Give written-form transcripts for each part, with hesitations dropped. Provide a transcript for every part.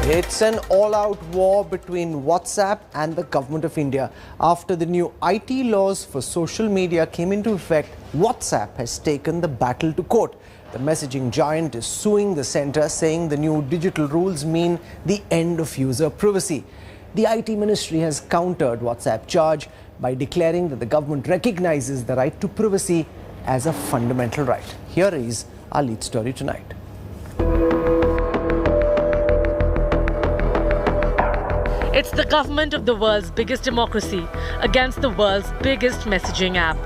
It's an all-out war between WhatsApp and the government of India. After the new IT laws for social media came into effect, WhatsApp has taken the battle to court. The messaging giant is suing the centre, saying the new digital rules mean the end of user privacy. The IT ministry has countered WhatsApp charge by declaring that the government recognizes the right to privacy as a fundamental right. Here is our lead story tonight. It's the government of the world's biggest democracy against the world's biggest messaging app.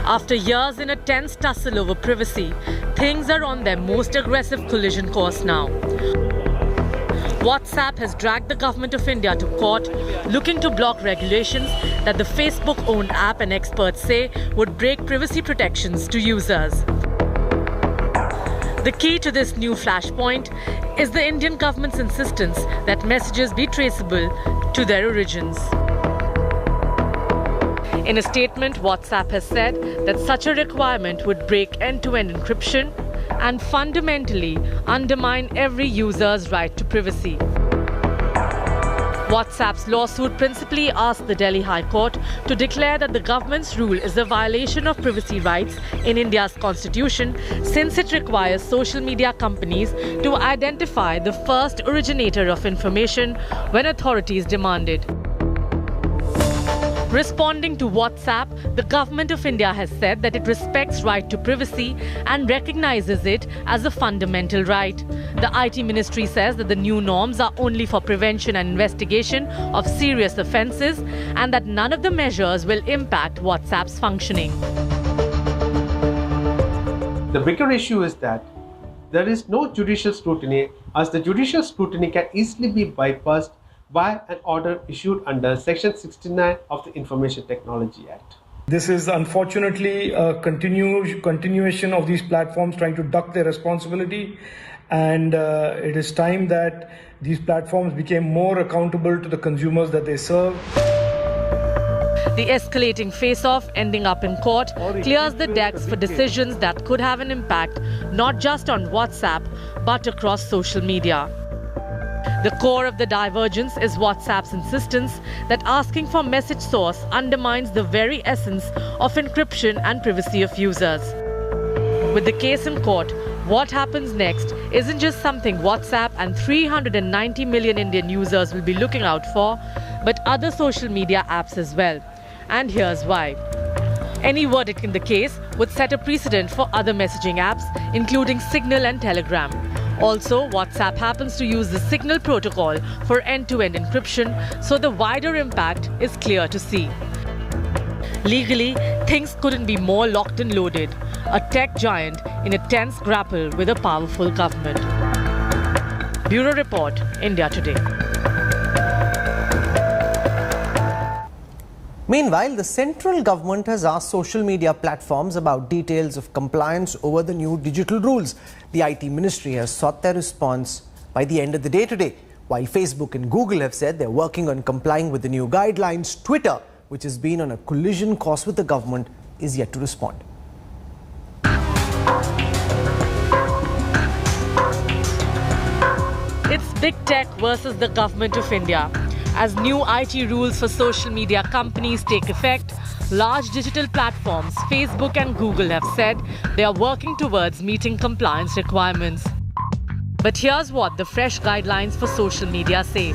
After years in a tense tussle over privacy, things are on their most aggressive collision course now. WhatsApp has dragged the government of India to court, looking to block regulations that the Facebook-owned app and experts say would break privacy protections to users. The key to this new flashpoint is the Indian government's insistence that messages be traceable to their origins. In a statement, WhatsApp has said that such a requirement would break end-to-end encryption and fundamentally undermine every user's right to privacy. WhatsApp's lawsuit principally asked the Delhi High Court to declare that the government's rule is a violation of privacy rights in India's constitution, since it requires social media companies to identify the first originator of information when authorities demand it. Responding to WhatsApp, the government of India has said that it respects right to privacy and recognizes it as a fundamental right. The IT ministry says that the new norms are only for prevention and investigation of serious offences and that none of the measures will impact WhatsApp's functioning. The bigger issue is that there is no judicial scrutiny, as the judicial scrutiny can easily be bypassed by an order issued under Section 69 of the Information Technology Act. This is unfortunately a continuation of these platforms trying to duck their responsibility, and it is time that these platforms became more accountable to the consumers that they serve. The escalating face-off ending up in court clears the decks for decisions that could have an impact not just on WhatsApp but across social media. The core of the divergence is WhatsApp's insistence that asking for message source undermines the very essence of encryption and privacy of users. With the case in court, what happens next isn't just something WhatsApp and 390 million Indian users will be looking out for, but other social media apps as well. And here's why. Any verdict in the case would set a precedent for other messaging apps, including Signal and Telegram. Also, WhatsApp happens to use the Signal protocol for end-to-end encryption, so the wider impact is clear to see. Legally, things couldn't be more locked and loaded. A tech giant in a tense grapple with a powerful government. Bureau Report, India Today. Meanwhile, the central government has asked social media platforms about details of compliance over the new digital rules. The IT ministry has sought their response by the end of the day today. While Facebook and Google have said they're working on complying with the new guidelines, Twitter, which has been on a collision course with the government, is yet to respond. It's big tech versus the government of India. As new IT rules for social media companies take effect, large digital platforms, Facebook and Google, have said they are working towards meeting compliance requirements. But here's what the fresh guidelines for social media say.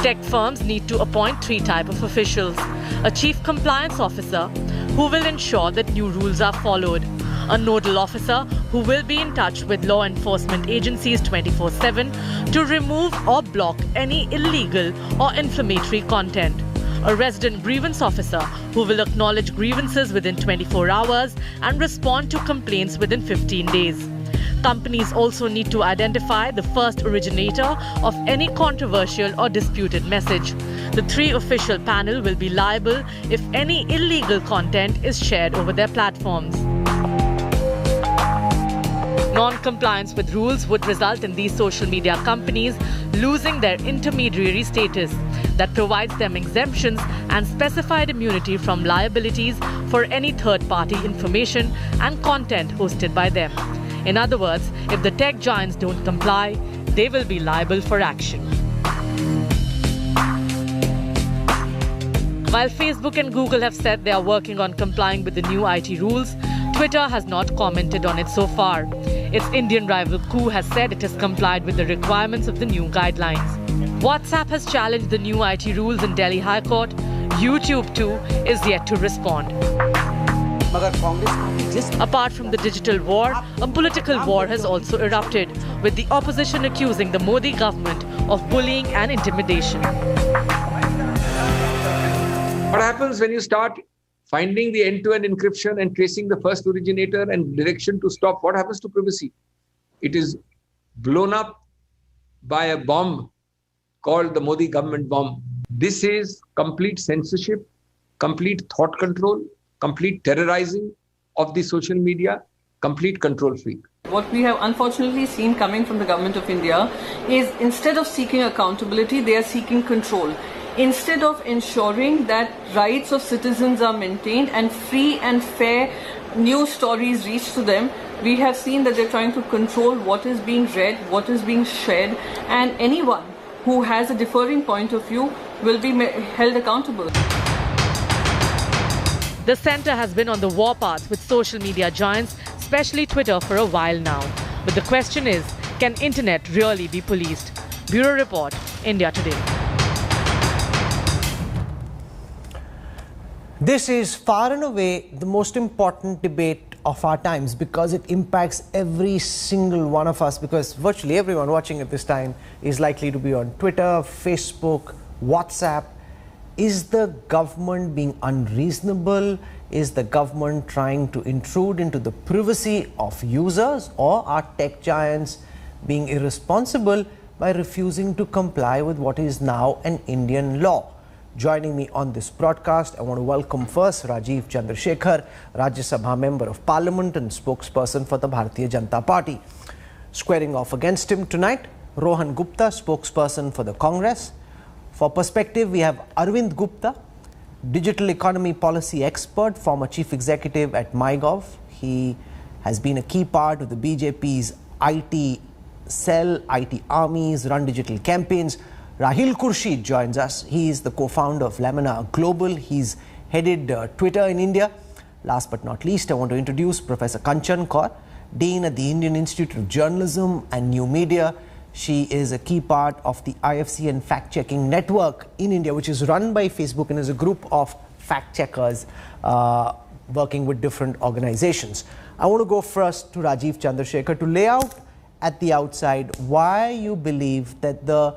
Tech firms need to appoint three types of officials: a chief compliance officer, who will ensure that new rules are followed; a nodal officer, who will be in touch with law enforcement agencies 24/7 to remove or block any illegal or inflammatory content; a resident grievance officer, who will acknowledge grievances within 24 hours and respond to complaints within 15 days. Companies also need to identify the first originator of any controversial or disputed message. The three official panel will be liable if any illegal content is shared over their platforms. Non-compliance with rules would result in these social media companies losing their intermediary status that provides them exemptions and specified immunity from liabilities for any third-party information and content hosted by them. In other words, if the tech giants don't comply, they will be liable for action. While Facebook and Google have said they are working on complying with the new IT rules, Twitter has not commented on it so far. Its Indian rival Coup has said it has complied with the requirements of the new guidelines. WhatsApp has challenged the new IT rules in Delhi High Court. YouTube too is yet to respond. Apart from the digital war, a political war has also erupted, with the opposition accusing the Modi government of bullying and intimidation. What happens when you start finding the end-to-end encryption and tracing the first originator and direction to stop? What happens to privacy? It is blown up by a bomb called the Modi government bomb. This is complete censorship, complete thought control, complete terrorizing of the social media, complete control freak. What we have unfortunately seen coming from the government of India is, instead of seeking accountability, they are seeking control. Instead of ensuring that rights of citizens are maintained and free and fair news stories reach to them, we have seen that they're trying to control what is being read, what is being shared, and anyone who has a differing point of view will be held accountable. The centre has been on the warpath with social media giants, especially Twitter, for a while now. But the question is, can internet really be policed? Bureau Report, India Today. This is far and away the most important debate of our times, because it impacts every single one of us, because virtually everyone watching at this time is likely to be on Twitter, Facebook, WhatsApp. Is the government being unreasonable? Is the government trying to intrude into the privacy of users? Or are tech giants being irresponsible by refusing to comply with what is now an Indian law? Joining me on this broadcast, I want to welcome first Rajiv Chandrasekhar, Rajya Sabha Member of Parliament and spokesperson for the Bharatiya Janata Party. Squaring off against him tonight, Rohan Gupta, spokesperson for the Congress. For perspective, we have Arvind Gupta, digital economy policy expert, former chief executive at MyGov. He has been a key part of the BJP's IT cell, IT armies, run digital campaigns. Rahil Khurshid joins us. He is the co-founder of Lamina Global. He's headed Twitter in India. Last but not least, I want to introduce Professor Kanchan Kaur, Dean at the Indian Institute of Journalism and New Media. She is a key part of the IFCN fact-checking network in India, which is run by Facebook and is a group of fact-checkers working with different organizations. I want to go first to Rajiv Chandrasekhar to lay out at the outside why you believe that the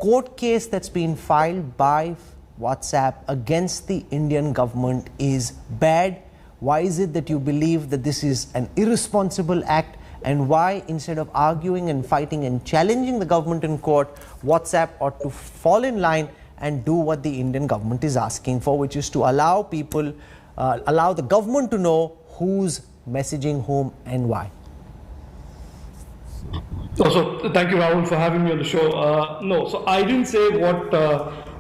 court case that's been filed by WhatsApp against the Indian government is bad. Why is it that you believe that this is an irresponsible act, and why, instead of arguing and fighting and challenging the government in court, WhatsApp ought to fall in line and do what the Indian government is asking for, which is to allow people, allow the government to know who's messaging whom and why? So thank you, Rahul, for having me on the show. No, so I didn't say what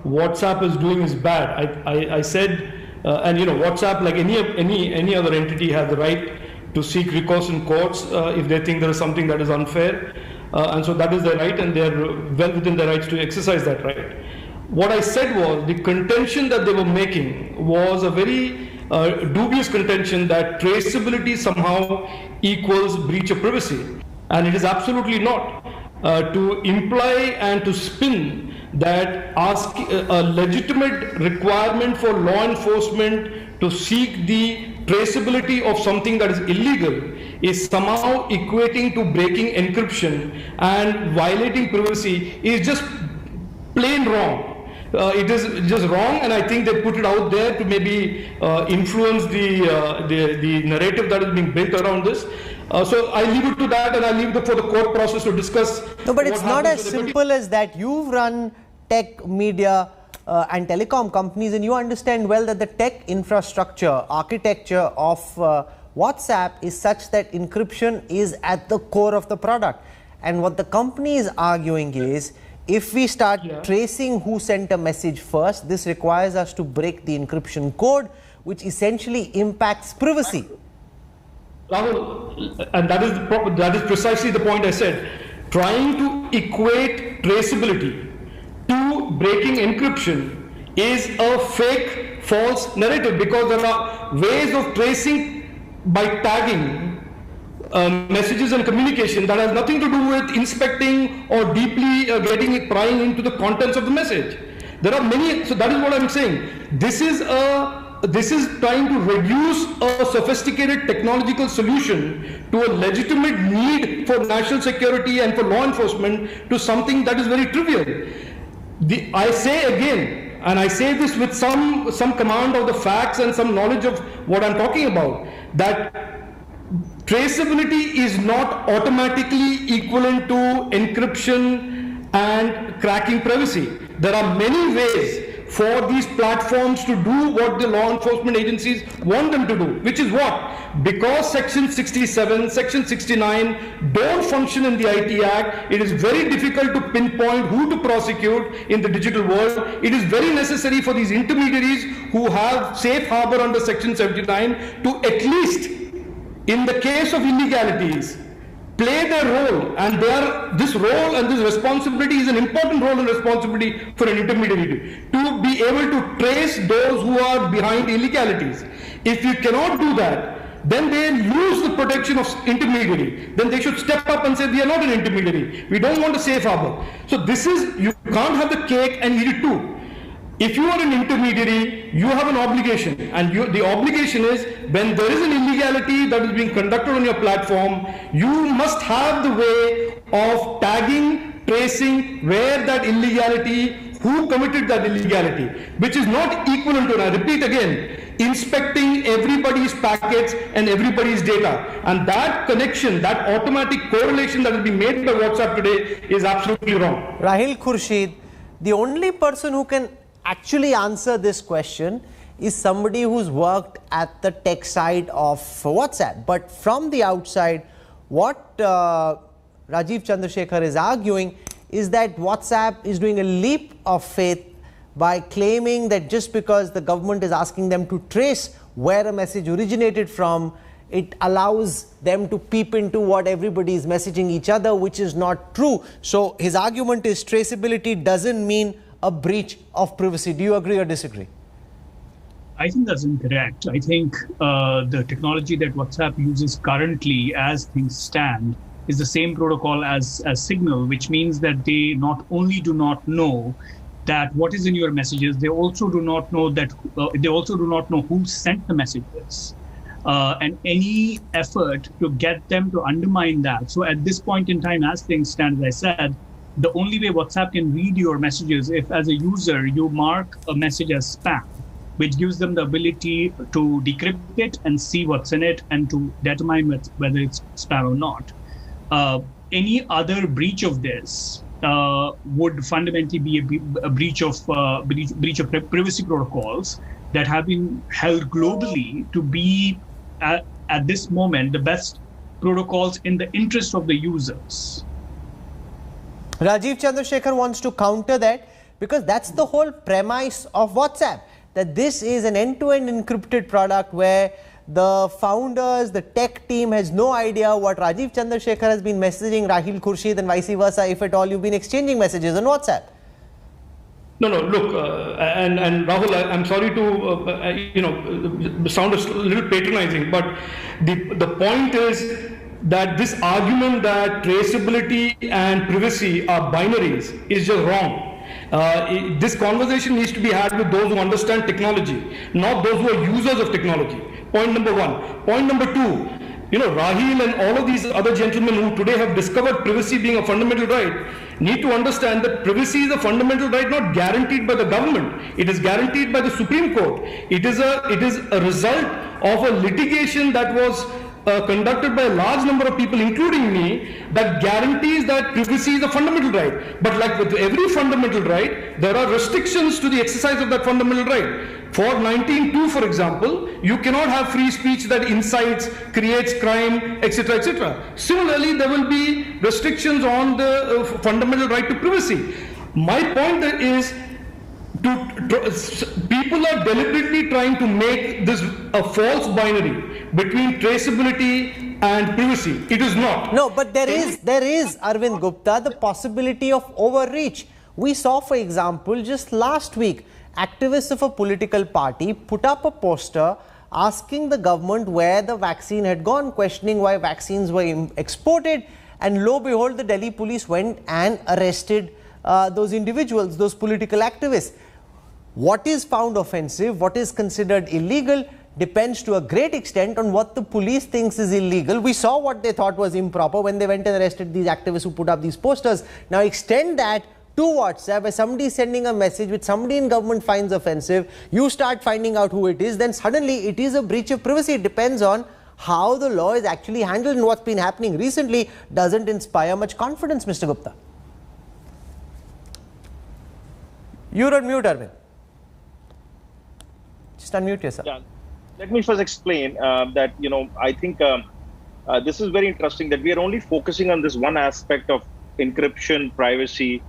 WhatsApp is doing is bad. I said, and you know, WhatsApp, like any other entity, has the right to seek recourse in courts if they think there is something that is unfair, and so that is their right, and they are well within their rights to exercise that right. What I said was the contention that they were making was a very dubious contention that traceability somehow equals breach of privacy. And it is absolutely not. To imply and to spin that ask a legitimate requirement for law enforcement to seek the traceability of something that is illegal is somehow equating to breaking encryption and violating privacy is just plain wrong. It is just wrong, and I think they put it out there to maybe influence the narrative that is being built around this. So I leave it to that, and I leave it for the court process to discuss. No, but it's not as simple as that. You've run tech, media and telecom companies, and you understand well that the tech infrastructure, architecture of WhatsApp is such that encryption is at the core of the product. And what the company is arguing is, if we start tracing who sent a message first, this requires us to break the encryption code, which essentially impacts privacy. Rahul, and that is precisely the point I said. Trying to equate traceability to breaking encryption is a fake, false narrative, because there are ways of tracing by tagging messages and communication that has nothing to do with inspecting or deeply prying into the contents of the message. There are many, so that is what I'm saying. This is trying to reduce a sophisticated technological solution to a legitimate need for national security and for law enforcement to something that is very trivial. I say again, and I say this with some command of the facts and some knowledge of what I'm talking about, that traceability is not automatically equivalent to encryption and cracking privacy. There are many ways for these platforms to do what the law enforcement agencies want them to do, which is what? Because Section 67, Section 69 don't function in the IT Act, it is very difficult to pinpoint who to prosecute in the digital world. It is very necessary for these intermediaries who have safe harbor under Section 79 to at least, in the case of illegalities, play their role, and this role and this responsibility is an important role and responsibility for an intermediary to be able to trace those who are behind illegalities. If you cannot do that, then they lose the protection of intermediary. Then they should step up and say, we are not an intermediary. We don't want a safe harbor. So this is, you can't have the cake and eat it too. If you are an intermediary, you have an obligation, and the obligation is, when there is an illegality that is being conducted on your platform, you must have the way of tagging, tracing where that illegality, who committed that illegality, which is not equivalent to, and I repeat again, inspecting everybody's packets and everybody's data. And that connection, that automatic correlation that is being made by WhatsApp today is absolutely wrong. Rahil Khurshid, the only person who can actually answer this question is somebody who's worked at the tech side of WhatsApp. But from the outside, what Rajiv Chandrasekhar is arguing is that WhatsApp is doing a leap of faith by claiming that just because the government is asking them to trace where a message originated from, it allows them to peep into what everybody is messaging each other, which is not true. So his argument is traceability doesn't mean a breach of privacy. Do you agree or disagree? I think that's incorrect. I think the technology that WhatsApp uses currently, as things stand, is the same protocol as Signal, which means that they not only do not know that what is in your messages, they also do not know that who sent the messages, and any effort to get them to undermine that. So at this point in time, as things stand, as I said, the only way WhatsApp can read your messages if, as a user, you mark a message as spam, which gives them the ability to decrypt it and see what's in it and to determine whether it's spam or not. Any other breach of this would fundamentally be a breach of privacy protocols that have been held globally to be, at this moment, the best protocols in the interest of the users. Rajiv Chandrasekhar wants to counter that, because that's the whole premise of WhatsApp, that this is an end-to-end encrypted product where the founders, the tech team has no idea what Rajiv Chandrasekhar has been messaging Rahil Khurshid, and vice versa, if at all you've been exchanging messages on WhatsApp. No, look, and Rahul, I'm sorry to sound a little patronizing, but the point is that this argument that traceability and privacy are binaries is just wrong. This conversation needs to be had with those who understand technology, not those who are users of technology. Point number one. Point number two, Rahil and all of these other gentlemen who today have discovered privacy being a fundamental right need to understand that privacy is a fundamental right not guaranteed by the government. It is guaranteed by the Supreme Court. It is a result of a litigation that was conducted by a large number of people, including me, that guarantees that privacy is a fundamental right. But like with every fundamental right, there are restrictions to the exercise of that fundamental right. For 19.2, for example, you cannot have free speech that incites, creates crime, etc., etc. Similarly, there will be restrictions on the fundamental right to privacy. My point is, people are deliberately trying to make this a false binary between traceability and privacy. It is not. No, but there is, Arvind Gupta, the possibility of overreach. We saw, for example, just last week, activists of a political party put up a poster asking the government where the vaccine had gone, questioning why vaccines were exported, and lo and behold, the Delhi police went and arrested those individuals, those political activists. What is found offensive, what is considered illegal, depends to a great extent on what the police thinks is illegal. We saw what they thought was improper when they went and arrested these activists who put up these posters. Now extend that to WhatsApp, where somebody is sending a message which somebody in government finds offensive, you start finding out who it is, then suddenly it is a breach of privacy. It depends on how the law is actually handled, and what's been happening recently doesn't inspire much confidence, Mr. Gupta. You're on mute, Arvind. Just unmute yourself. Yeah. Let me first explain that, I think this is very interesting that we are only focusing on this one aspect of encryption, privacy.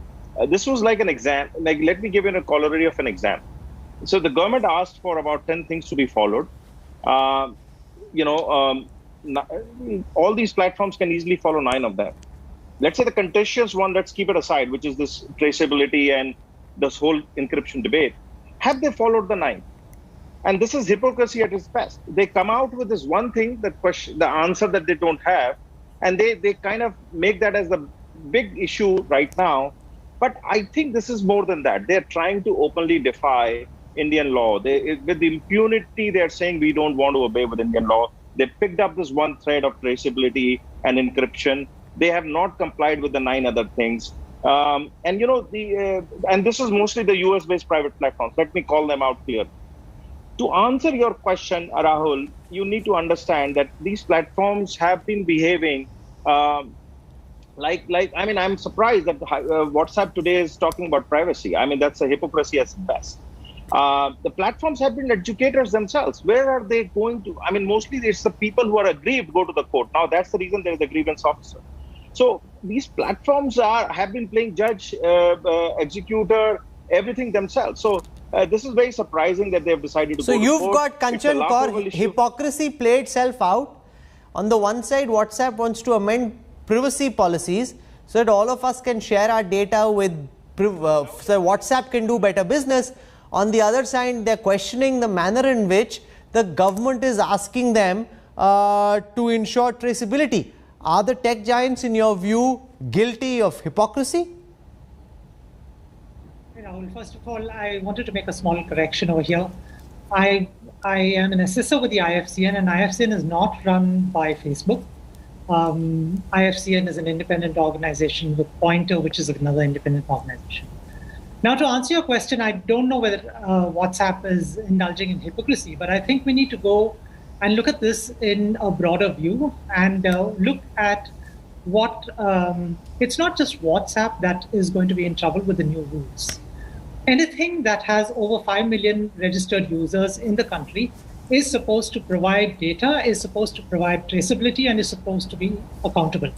This was like an exam. Like, let me give you a corollary of an exam. So the government asked for about 10 things to be followed. All these platforms can easily follow 9 of them. Let's say the contentious one, let's keep it aside, which is this traceability and this whole encryption debate. Have they followed the 9? And this is hypocrisy at its best. They come out with this one thing, the answer that they don't have, and they kind of make that as the big issue right now. But I think this is more than that. They're trying to openly defy Indian law. With the impunity, they're saying we don't want to obey with Indian law. They picked up this one thread of traceability and encryption. They have not complied with the 9 other things. And this is mostly the US-based private platforms. Let me call them out clearly. To answer your question, Rahul, you need to understand that these platforms have been behaving I'm surprised that WhatsApp today is talking about privacy. I mean, that's a hypocrisy at best. The platforms have been educators themselves. Where are they going to? I mean, mostly it's the people who are aggrieved go to the court. Now, that's the reason there is a grievance officer. So these platforms have been playing judge, executor, everything themselves. So this is very surprising that they have decided to go to court. So you've got Kanchan Kaur, hypocrisy played itself out. On the one side, WhatsApp wants to amend privacy policies so that all of us can share our data with, so WhatsApp can do better business. On the other side, they're questioning the manner in which the government is asking them to ensure traceability. Are the tech giants, in your view, guilty of hypocrisy? Rahul, first of all, I wanted to make a small correction over here. I am an assessor with the IFCN, and IFCN is not run by Facebook. IFCN is an independent organization with Pointer, which is another independent organization. Now, to answer your question, I don't know whether WhatsApp is indulging in hypocrisy, but I think we need to go and look at this in a broader view and look at what, it's not just WhatsApp that is going to be in trouble with the new rules. Anything that has over 5 million registered users in the country is supposed to provide data, is supposed to provide traceability, and is supposed to be accountable.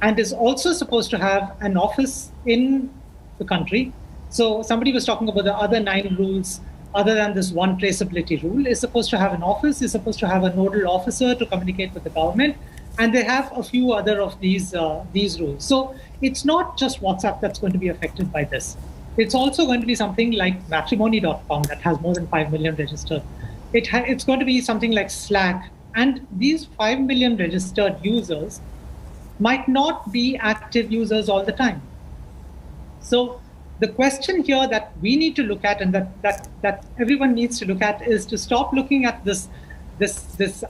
And is also supposed to have an office in the country. So somebody was talking about the other 9 rules, other than this one traceability rule, is supposed to have an office, is supposed to have a nodal officer to communicate with the government, and they have a few other of these rules. So it's not just WhatsApp that's going to be affected by this. It's also going to be something like matrimony.com that has more than 5 million registered. It's going to be something like Slack. And these 5 million registered users might not be active users all the time. So the question here that we need to look at, and that everyone needs to look at, is to stop looking at this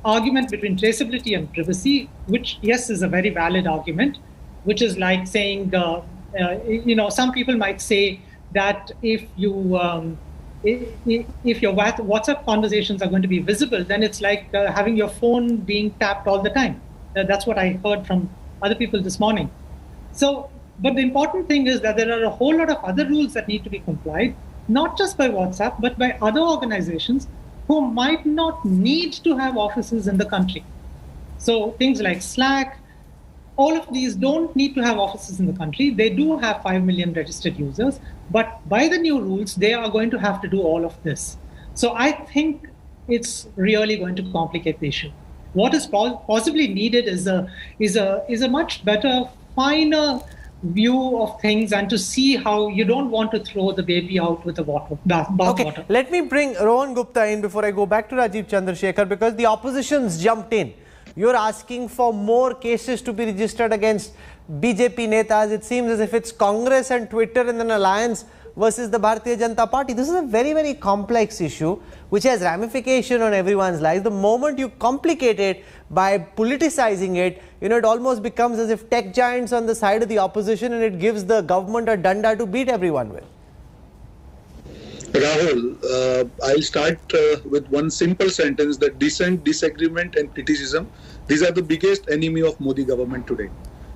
argument between traceability and privacy, which, yes, is a very valid argument, which is like saying, some people might say that if if your WhatsApp conversations are going to be visible, then it's like having your phone being tapped all the time. That's what I heard from other people this morning. So, but the important thing is that there are a whole lot of other rules that need to be complied, not just by WhatsApp, but by other organizations who might not need to have offices in the country. So things like Slack, all of these don't need to have offices in the country. They do have 5 million registered users, but by the new rules, they are going to have to do all of this. So I think it's really going to complicate the issue. What is possibly needed is a much better, finer view of things, and to see how you don't want to throw the baby out with the bathwater. Okay, let me bring Rohan Gupta in before I go back to Rajiv Chandrasekhar, because the opposition's jumped in. You're asking for more cases to be registered against BJP netas. It seems as if it's Congress and Twitter in an alliance versus the Bharatiya Janata Party. This is a very, very complex issue which has ramification on everyone's lives. The moment you complicate it by politicizing it, it almost becomes as if tech giants on the side of the opposition, and it gives the government a danda to beat everyone with. Rahul, I'll start with one simple sentence: that dissent, disagreement and criticism, these are the biggest enemy of Modi government today.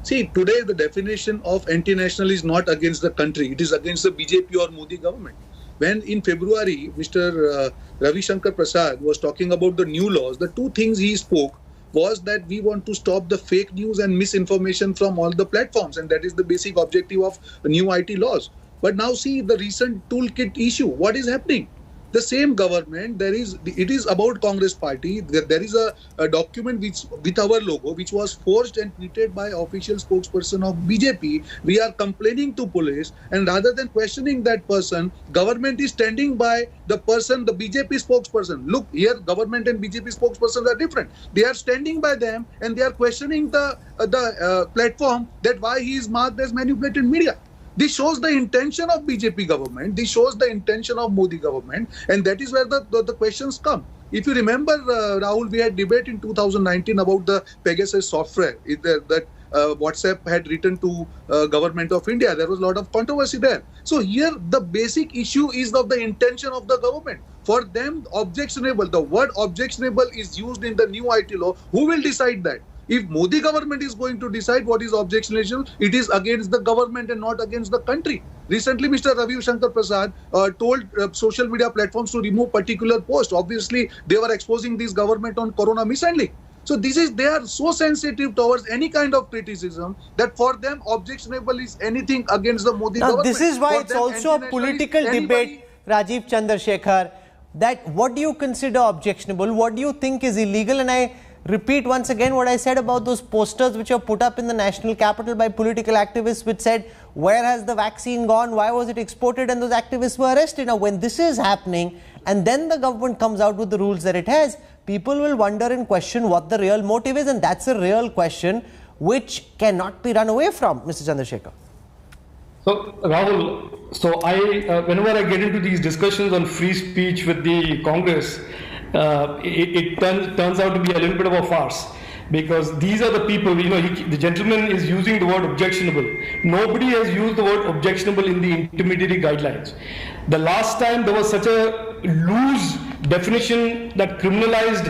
See, today the definition of anti-national is not against the country, it is against the BJP or Modi government. When in February, Mr. Ravi Shankar Prasad was talking about the new laws, the two things he spoke was that we want to stop the fake news and misinformation from all the platforms, and that is the basic objective of new IT laws. But now see the recent toolkit issue. What is happening? The same government, it is about Congress party. There is a document with our logo, which was forged and tweeted by official spokesperson of BJP. We are complaining to police, and rather than questioning that person, government is standing by the person, the BJP spokesperson. Look, here government and BJP spokespersons are different. They are standing by them and they are questioning the platform that why he is marked as manipulated media. This shows the intention of BJP government. This shows the intention of Modi government, and that is where the questions come. If you remember, Rahul, we had debate in 2019 about the Pegasus software that WhatsApp had written to government of India. There was a lot of controversy there. So here the basic issue is of the intention of the government. For them, objectionable, the word objectionable is used in the new IT law. Who will decide that? If Modi government is going to decide what is objectionable, it is against the government and not against the country. Recently, Mr. Ravi Shankar Prasad told social media platforms to remove particular posts. Obviously, they were exposing this government on corona mishandling. So they are so sensitive towards any kind of criticism that for them objectionable is anything against the Modi government. This is why it's also a political debate, Rajiv Chandrasekhar, that what do you consider objectionable, what do you think is illegal? And I repeat once again what I said about those posters which were put up in the national capital by political activists which said, where has the vaccine gone, why was it exported, and those activists were arrested. Now when this is happening and then the government comes out with the rules that it has, people will wonder and question what the real motive is, and that's a real question which cannot be run away from, Mr. Chandrasekhar. So Rahul, whenever I get into these discussions on free speech with the Congress, it turns out to be a little bit of a farce, because these are the people, the gentleman is using the word objectionable. Nobody has used the word objectionable in the intermediary guidelines. The last time there was such a loose definition that criminalized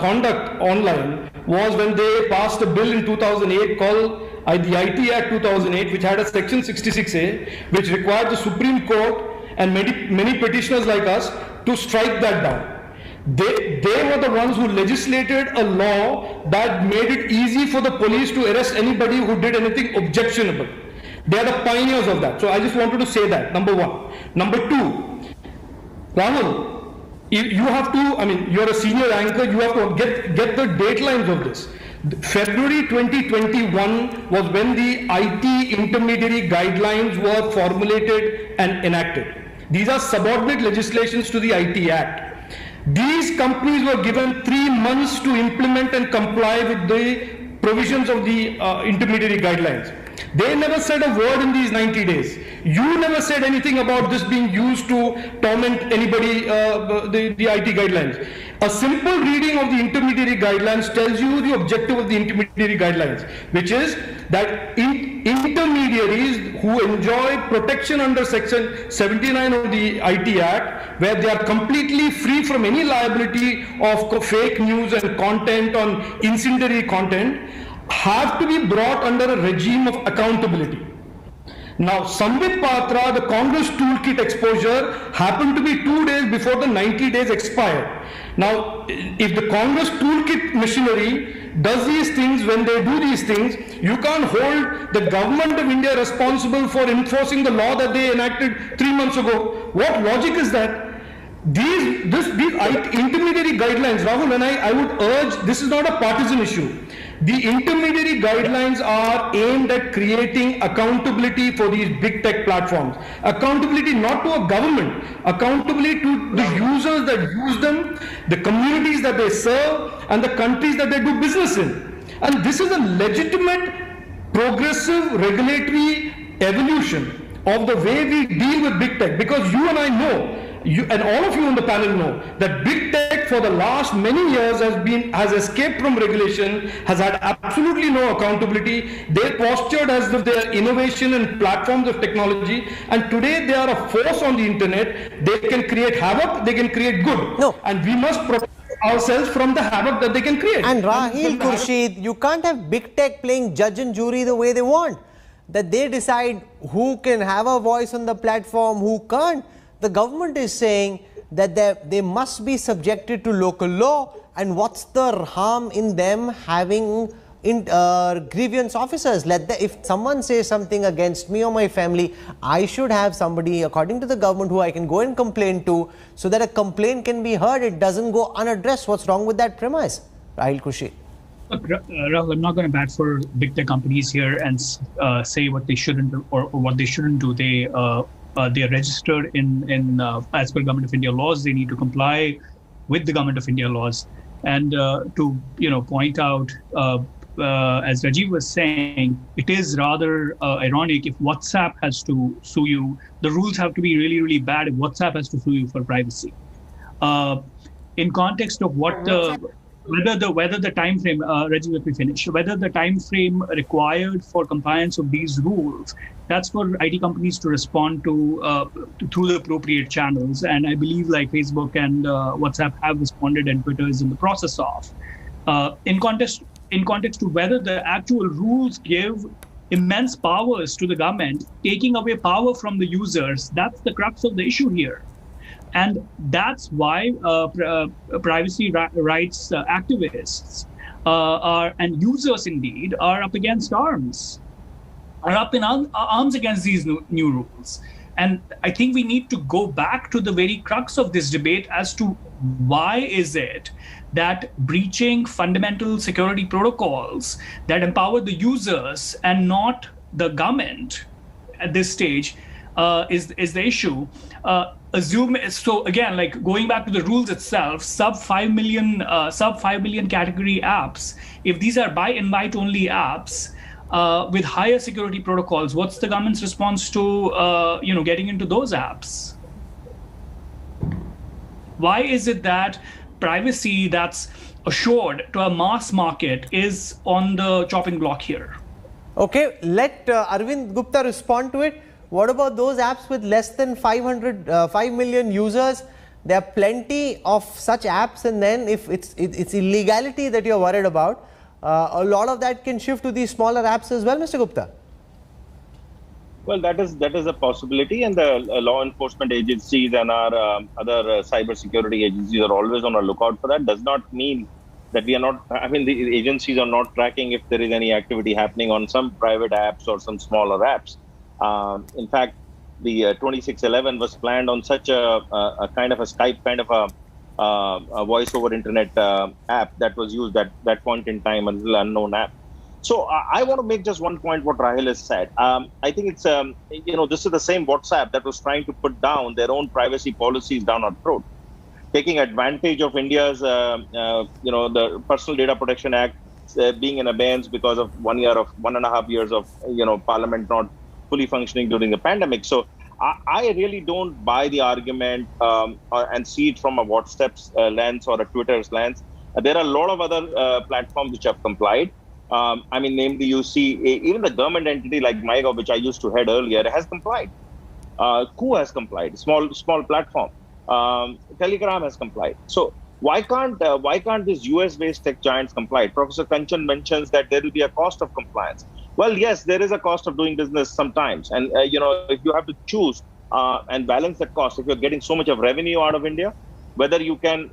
conduct online was when they passed a bill in 2008 called the IT Act 2008, which had a section 66A, which required the Supreme Court and many petitioners like us to strike that down. They were the ones who legislated a law that made it easy for the police to arrest anybody who did anything objectionable. They are the pioneers of that. So I just wanted to say that, number one. Number two, Rahul, you have to, you're a senior anchor, you have to get the datelines of this. February 2021 was when the IT intermediary guidelines were formulated and enacted. These are subordinate legislations to the IT Act. These companies were given 3 months to implement and comply with the provisions of the intermediary guidelines. They never said a word in these 90 days. You never said anything about this being used to torment anybody, the IT guidelines. A simple reading of the intermediary guidelines tells you the objective of the intermediary guidelines, which is that intermediaries who enjoy protection under Section 79 of the IT Act, where they are completely free from any liability of fake news and content on incendiary content, have to be brought under a regime of accountability. Now, Sambit Patra, the Congress toolkit exposure happened to be 2 days before the 90 days expired. Now, if the Congress toolkit machinery does these things, when they do these things, you can't hold the government of India responsible for enforcing the law that they enacted 3 months ago. What logic is that? These intermediary guidelines, Rahul, and I would urge, this is not a partisan issue. The intermediary guidelines are aimed at creating accountability for these big tech platforms. Accountability not to a government, accountability to the users that use them, the communities that they serve, and the countries that they do business in. And this is a legitimate, progressive regulatory evolution of the way we deal with big tech, because you and I know, and all of you on the panel know, that big tech for the last many years has escaped from regulation, has had absolutely no accountability. They're postured as if they're innovation and platforms of technology, and today they are a force on the internet. They can create havoc, they can create good. No. And we must protect ourselves from the havoc that they can create. And Rahil Khurshid, you can't have big tech playing judge and jury the way they want. That they decide who can have a voice on the platform, who can't. The government is saying that they must be subjected to local law, and what's the harm in them having grievance officers? If someone says something against me or my family, I should have somebody, according to the government, who I can go and complain to, so that a complaint can be heard. It doesn't go unaddressed. What's wrong with that premise, Rahil Khurshid? Rahul, I'm not going to bat for big tech companies here and say what they shouldn't do or what they shouldn't do. They are registered in as per Government of India laws. They need to comply with the Government of India laws. And to point out, as Rajiv was saying, it is rather ironic if WhatsApp has to sue you. The rules have to be really, really bad if WhatsApp has to sue you for privacy. In context of what whether the time frame, Rajiv, let me finish. Whether the time frame required for compliance of these rules, that's for IT companies to respond to through the appropriate channels. And I believe like Facebook and WhatsApp have responded, and Twitter is in the process of. In context to whether the actual rules give immense powers to the government, taking away power from the users, that's the crux of the issue here. And that's why privacy rights activists and users indeed are up against arms, are up in arms against these new rules. And I think we need to go back to the very crux of this debate as to why is it that breaching fundamental security protocols that empower the users and not the government at this stage is the issue. So again, like going back to the rules itself, sub 5 million category apps, if these are buy invite only apps with higher security protocols, what's the government's response to getting into those apps? Why is it that privacy that's assured to a mass market is on the chopping block here? Okay, let Arvind Gupta respond to it. What about those apps with less than 5 million users? There are plenty of such apps, and then if it's illegality that you're worried about, a lot of that can shift to these smaller apps as well, Mr. Gupta. Well, that is a possibility, and the law enforcement agencies and our other cyber security agencies are always on a lookout for that. Does not mean that we are not, I mean, the agencies are not tracking if there is any activity happening on some private apps or some smaller apps. In fact, the 2611 was planned on such a kind of a Skype kind of a voice over internet app that was used at that point in time, a little unknown app. So I want to make just one point what Rahil has said. I think it's, this is the same WhatsApp that was trying to put down their own privacy policies down our throat, taking advantage of India's, the Personal Data Protection Act being in abeyance because of 1.5 years of, Parliament not fully functioning during the pandemic. So I really don't buy the argument and see it from a WhatsApp's lens or a Twitter's lens. There are a lot of other platforms which have complied. I mean, namely, you see, even the government entity like MyGov, which I used to head earlier, has complied. Coup has complied, small platform. Telegram has complied. So why can't these US-based tech giants comply? Professor Kanchan mentions that there will be a cost of compliance. Well, yes, there is a cost of doing business sometimes, and if you have to choose and balance that cost, if you're getting so much of revenue out of India, whether you can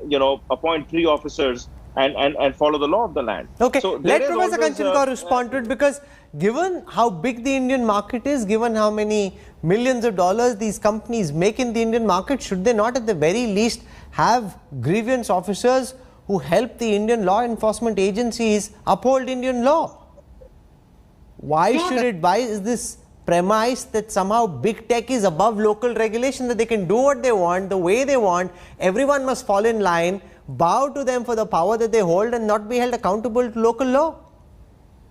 appoint 3 officers and follow the law of the land. Okay, so let Professor Kanchan respond to it, because given how big the Indian market is, given how many millions of dollars these companies make in the Indian market, should they not at the very least have grievance officers who help the Indian law enforcement agencies uphold Indian law? Why is this premise that somehow big tech is above local regulation, that they can do what they want, the way they want, everyone must fall in line, bow to them for the power that they hold and not be held accountable to local law?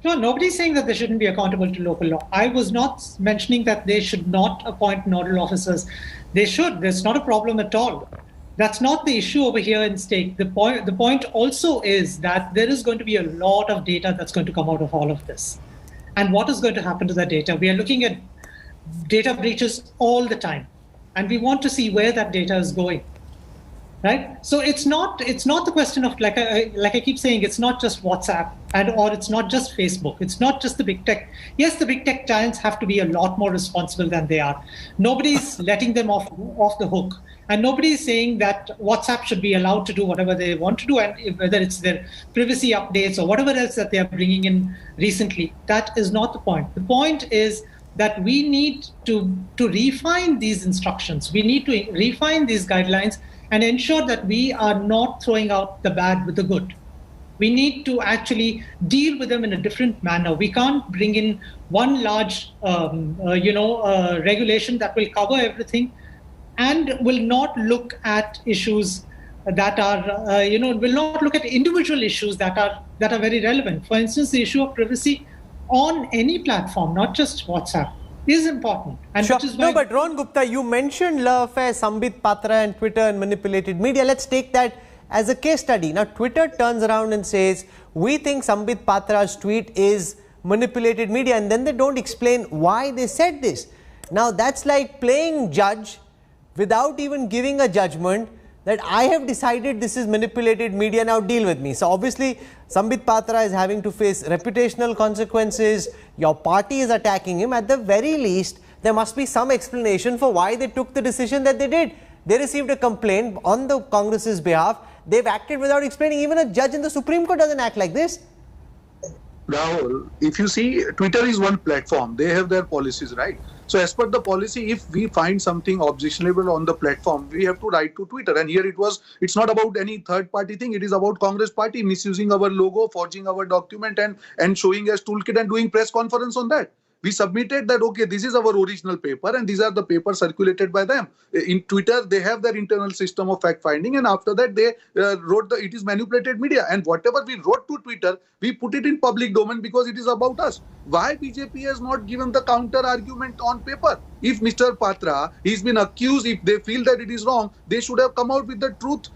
No, nobody's saying that they shouldn't be accountable to local law. I was not mentioning that they should not appoint nodal officers. They should. There's not a problem at all. That's not the issue over here in stake. The point also is that there is going to be a lot of data that's going to come out of all of this. And what is going to happen to that data? We are looking at data breaches all the time, and we want to see where that data is going, right? So it's not the question of, like I keep saying, it's not just WhatsApp or it's not just Facebook. It's not just the big tech. Yes, the big tech giants have to be a lot more responsible than they are. Nobody's letting them off the hook. And nobody is saying that WhatsApp should be allowed to do whatever they want to do, and whether it's their privacy updates or whatever else that they are bringing in recently. That is not the point. The point is that we need to refine these instructions. We need to refine these guidelines and ensure that we are not throwing out the bad with the good. We need to actually deal with them in a different manner. We can't bring in one large, regulation that will cover everything and will not look at issues that are, will not look at individual issues that are very relevant. For instance, the issue of privacy on any platform, not just WhatsApp, is important. And sure. Which is why but Rohan Gupta, you mentioned l'affaire Sambit Patra and Twitter and manipulated media. Let's take that as a case study. Now, Twitter turns around and says, we think Sambit Patra's tweet is manipulated media, and then they don't explain why they said this. Now, that's like playing judge without even giving a judgment that I have decided this is manipulated media, now deal with me. So obviously, Sambit Patra is having to face reputational consequences. Your party is attacking him. At the very least, there must be some explanation for why they took the decision that they did. They received a complaint on the Congress's behalf. They've acted without explaining. Even a judge in the Supreme Court doesn't act like this. Rahul, if you see, Twitter is one platform. They have their policies, right? So as per the policy, if we find something objectionable on the platform, we have to write to Twitter. And here it's not about any third party thing. It is about Congress party misusing our logo, forging our document and showing us toolkit and doing press conference on that. We submitted that, okay, this is our original paper and these are the papers circulated by them. In Twitter, they have their internal system of fact finding, and after that they wrote it is manipulated media, and whatever we wrote to Twitter, we put it in public domain because it is about us. Why BJP has not given the counter argument on paper? If Mr. Patra, he's been accused, if they feel that it is wrong, they should have come out with the truth.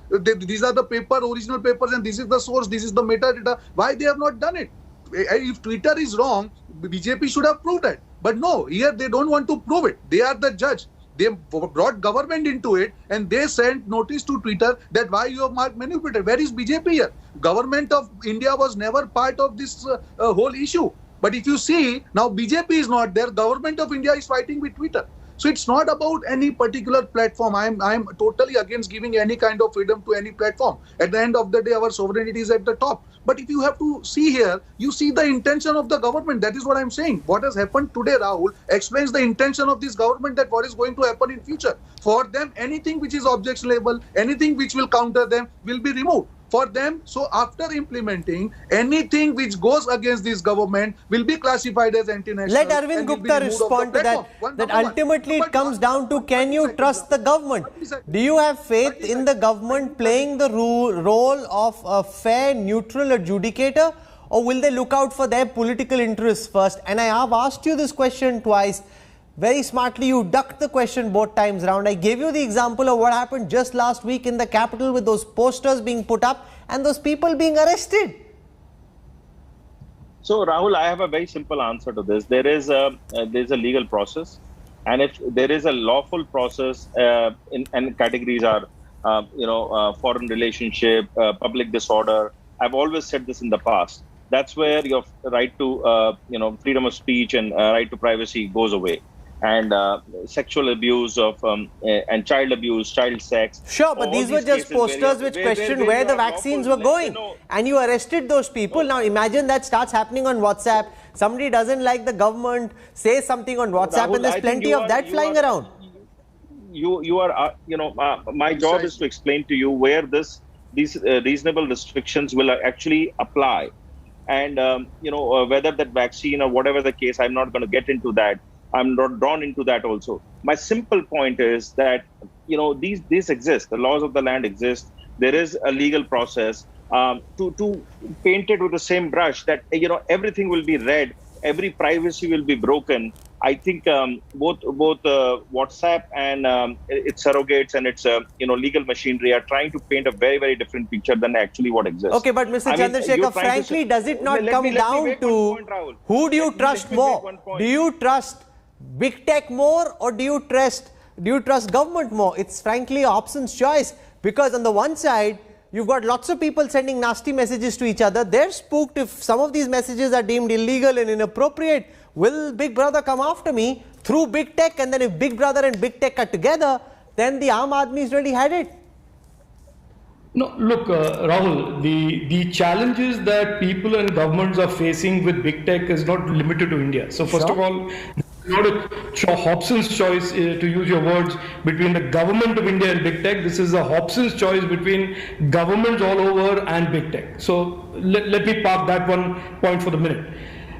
These are the original papers, and this is the source, this is the metadata. Why they have not done it? If Twitter is wrong, BJP should have proved it. But no, here they don't want to prove it. They are the judge. They brought government into it and they sent notice to Twitter that why you have marked manipulated. Where is BJP here? Government of India was never part of this whole issue. But if you see, now BJP is not there. Government of India is fighting with Twitter. So it's not about any particular platform. I'm totally against giving any kind of freedom to any platform. At the end of the day, our sovereignty is at the top. But if you have to see here, you see the intention of the government. That is what I'm saying. What has happened today, Rahul, explains the intention of this government, that what is going to happen in future. For them, anything which is objectionable, anything which will counter them will be removed. For them, so after implementing, anything which goes against this government will be classified as anti-national. Let Arvind Gupta respond to that. That ultimately it comes down to, can you trust the government? Do you have faith in the government playing the role of a fair, neutral adjudicator, or will they look out for their political interests first? And I have asked you this question twice. very smartly, you ducked the question both times round. I gave you the example of what happened just last week in the capital with those posters being put up and those people being arrested. So, Rahul, I have a very simple answer to this. There is a legal process, and if there is a lawful process, and categories are, foreign relationship, public disorder. I've always said this in the past. That's where your right to, freedom of speech and right to privacy goes away. And sexual abuse of and child abuse, child sex. Sure, but these were just posters which questioned where the vaccines were going. And you arrested those people. Now imagine that starts happening on WhatsApp. Somebody doesn't like the government, says something on WhatsApp, Rahul, and there's plenty of that flying around. My job is to explain to you where these reasonable restrictions will actually apply. And, whether that vaccine or whatever the case, I'm not going to get into that. I'm not drawn into that also. My simple point is that, these exist. The laws of the land exist. There is a legal process to paint it with the same brush that, everything will be read. Every privacy will be broken. I think both WhatsApp and its surrogates and its legal machinery are trying to paint a very, very different picture than actually what exists. Okay, but Mr. Chandrasekhar, frankly, does it not come down to who do you trust more? Do you trust big tech more, or do you trust government more? It's frankly Hobson's choice, because on the one side you've got lots of people sending nasty messages to each other. They're spooked if some of these messages are deemed illegal and inappropriate. Will Big Brother come after me through big tech? And then if Big Brother and big tech are together, then the Aam Aadmi's really had it. No, look, Rahul, the challenges that people and governments are facing with big tech is not limited to India. So first of all, not a Hobson's choice, to use your words, between the government of India and big tech. This is a Hobson's choice between governments all over and big tech. So let me park that one point for the minute.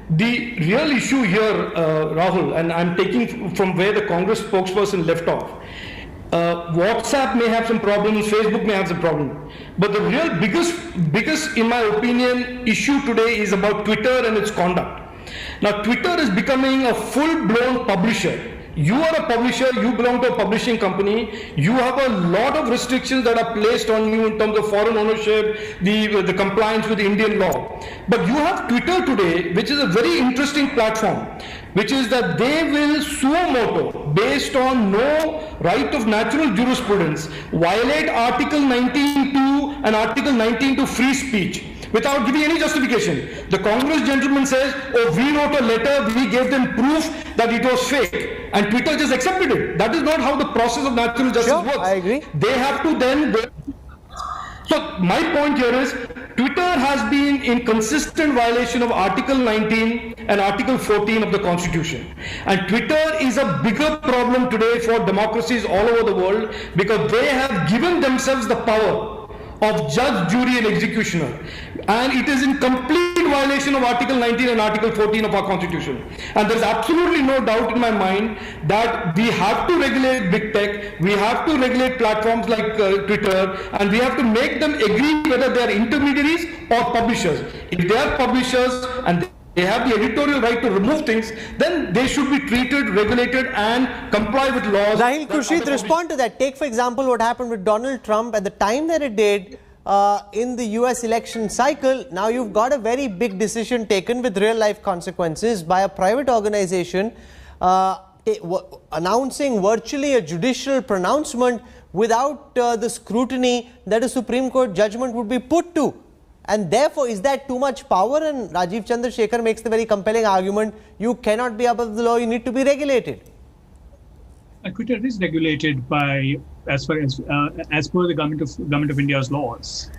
The real issue here, Rahul, and I'm taking from where the Congress spokesperson left off, WhatsApp may have some problems, Facebook may have some problems, but the real biggest, in my opinion, issue today is about Twitter and its conduct. Now, Twitter is becoming a full-blown publisher. You are a publisher, you belong to a publishing company, you have a lot of restrictions that are placed on you in terms of foreign ownership, the compliance with Indian law. But you have Twitter today, which is a very interesting platform, which is that they will suo moto, based on no right of natural jurisprudence, violate Article 19.2 and Article 19.2 free speech, without giving any justification. The Congress gentleman says, oh, we wrote a letter, we gave them proof that it was fake, and Twitter just accepted it. That is not how the process of natural justice works. I agree. They have to then... So my point here is, Twitter has been in consistent violation of Article 19 and Article 14 of the Constitution. And Twitter is a bigger problem today for democracies all over the world, because they have given themselves the power of judge, jury and executioner, and it is in complete violation of Article 19 and Article 14 of our Constitution. And there is absolutely no doubt in my mind that we have to regulate big tech, we have to regulate platforms like Twitter, and we have to make them agree whether they are intermediaries or publishers. If they are publishers and they have the editorial right to remove things, then they should be treated, regulated and comply with laws. Rahil Khurshid, respond to that. Take for example what happened with Donald Trump at the time that it did in the US election cycle. Now you've got a very big decision taken with real life consequences by a private organization announcing virtually a judicial pronouncement without the scrutiny that a Supreme Court judgment would be put to. And therefore, is that too much power? And Rajiv Chandrasekhar makes the very compelling argument, you cannot be above the law, you need to be regulated. Twitter is regulated by, as per the government of India's laws.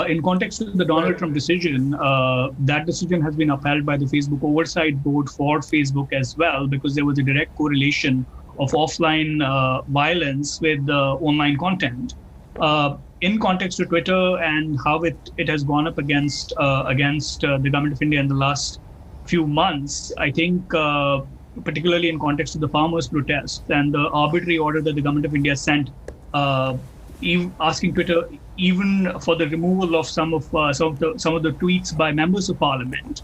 In context of the Donald Trump decision, that decision has been upheld by the Facebook Oversight Board for Facebook as well, because there was a direct correlation of offline violence with online content. In context to Twitter and how it has gone up against the government of India in the last few months, I think particularly in context of the farmers' protests and the arbitrary order that the government of India sent, asking Twitter even for the removal of some of the tweets by members of parliament,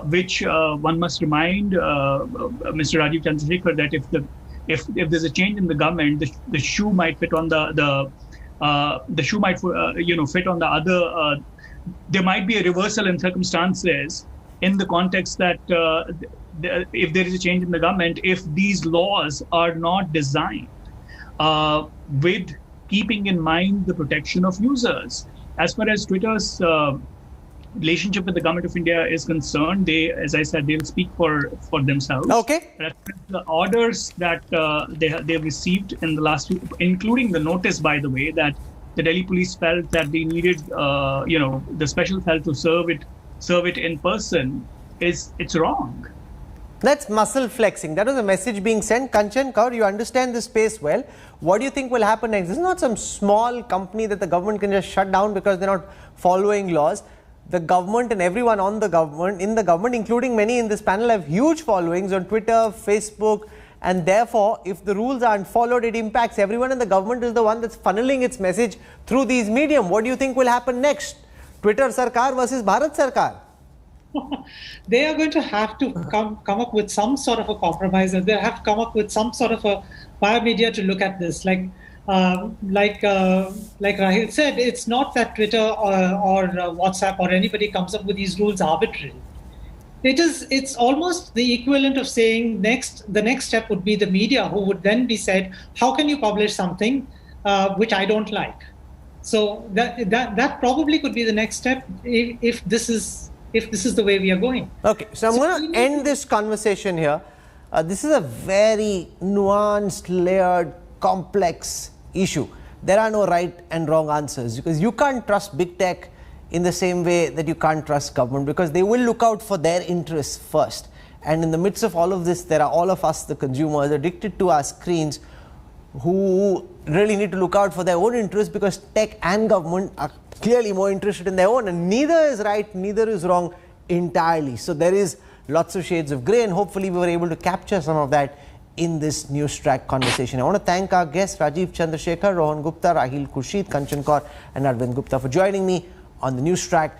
which one must remind Mr. Rajiv Chandrasekhar that if there's a change in the government, the shoe might fit on the shoe might fit on the other. There might be a reversal in circumstances in the context that if there is a change in the government, if these laws are not designed with keeping in mind the protection of users. As far as Twitter's relationship with the government of India is concerned, they, as I said, they'll speak for themselves. Okay. The orders that they've received in the last week, including the notice, by the way, that the Delhi police felt that they needed, the special cell to serve it in person, it's wrong. That's muscle flexing. That was a message being sent. Kanchan Kaur, you understand this space well. What do you think will happen next? This is not some small company that the government can just shut down because they're not following laws. The government and everyone in the government, including many in this panel, have huge followings on Twitter, Facebook, and therefore, if the rules aren't followed, it impacts everyone, and the government is the one that's funneling its message through these medium. What do you think will happen next? Twitter Sarkar versus Bharat Sarkar? They are going to have to come up with some sort of a compromise, and they have to come up with some sort of a biomedia to look at this. Like Rahil said, it's not that Twitter or WhatsApp or anybody comes up with these rules arbitrarily. It's almost the equivalent of saying the next step would be the media, who would then be said, how can you publish something which I don't like? So that probably could be the next step if this is the way we are going. Okay, so I'm going to end this conversation here. This is a very nuanced, layered, complex issue. There are no right and wrong answers, because you can't trust big tech in the same way that you can't trust government, because they will look out for their interests first. And in the midst of all of this, there are all of us, the consumers, addicted to our screens, who really need to look out for their own interests, because tech and government are clearly more interested in their own, and neither is right, neither is wrong entirely. So there is lots of shades of grey, and hopefully we were able to capture some of that in this news track conversation. I want to thank our guests, Rajiv Chandrasekhar, Rohan Gupta, Rahil Khurshid, Kanchan Kaur and Arvind Gupta, for joining me on the news track.